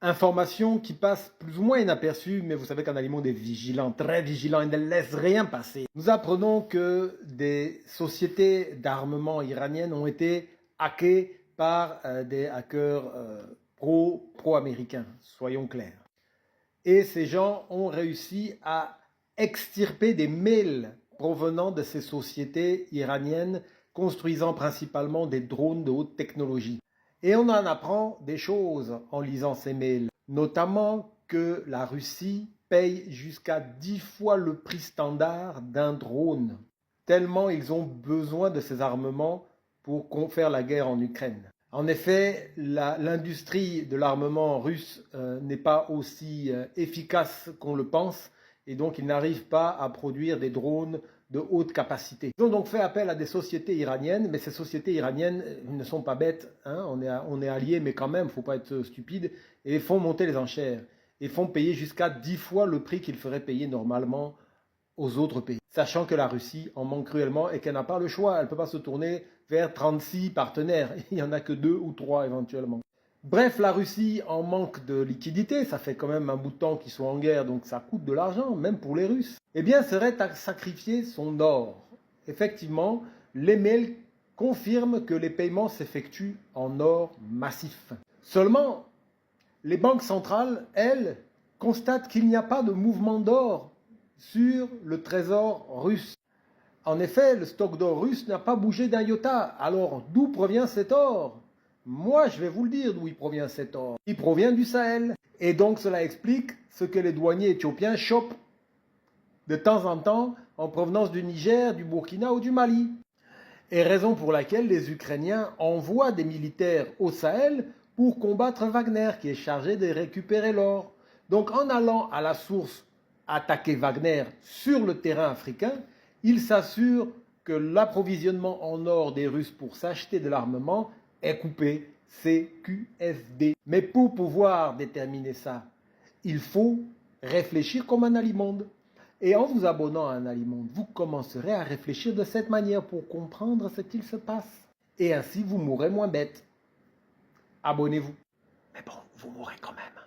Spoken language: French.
Information qui passe plus ou moins inaperçue, mais vous savez qu'un aliment est vigilant, très vigilant, il ne laisse rien passer. Nous apprenons que des sociétés d'armement iraniennes ont été hackées par des hackers pro-américains, soyons clairs. Et ces gens ont réussi à extirper des mails provenant de ces sociétés iraniennes construisant principalement des drones de haute technologie. Et on en apprend des choses en lisant ces mails, notamment que la Russie paye jusqu'à 10 fois le prix standard d'un drone, tellement ils ont besoin de ces armements pour faire la guerre en Ukraine. En effet, l'industrie de l'armement russe n'est pas aussi efficace qu'on le pense, et donc ils n'arrivent pas à produire des drones de haute capacité. Ils ont donc fait appel à des sociétés iraniennes, mais ces sociétés iraniennes ne sont pas bêtes, hein, on est alliés, mais quand même, il ne faut pas être stupide, et font monter les enchères, et font payer jusqu'à 10 fois le prix qu'ils feraient payer normalement aux autres pays. Sachant que la Russie en manque cruellement et qu'elle n'a pas le choix, elle ne peut pas se tourner vers 36 partenaires, il n'y en a que 2 ou 3 éventuellement. Bref, la Russie en manque de liquidité, ça fait quand même un bout de temps qu'ils sont en guerre, donc ça coûte de l'argent, même pour les Russes. Eh bien, serait à sacrifier son or. Effectivement, les mails confirment que les paiements s'effectuent en or massif. Seulement, les banques centrales, elles, constatent qu'il n'y a pas de mouvement d'or sur le trésor russe. En effet, le stock d'or russe n'a pas bougé d'un iota. Alors, d'où provient cet or? Moi, je vais vous le dire d'où il provient cet or. Il provient du Sahel. Et donc, cela explique ce que les douaniers éthiopiens chopent de temps en temps en provenance du Niger, du Burkina ou du Mali. Et raison pour laquelle les Ukrainiens envoient des militaires au Sahel pour combattre Wagner, qui est chargé de récupérer l'or. Donc, en allant à la source attaquer Wagner sur le terrain africain, ils s'assurent que l'approvisionnement en or des Russes pour s'acheter de l'armement est coupé, CQFD. Mais pour pouvoir déterminer ça, il faut réfléchir comme un alimonde. Et en vous abonnant à un alimonde, vous commencerez à réfléchir de cette manière pour comprendre ce qu'il se passe. Et ainsi, vous mourrez moins bête. Abonnez-vous. Mais bon, vous mourrez quand même.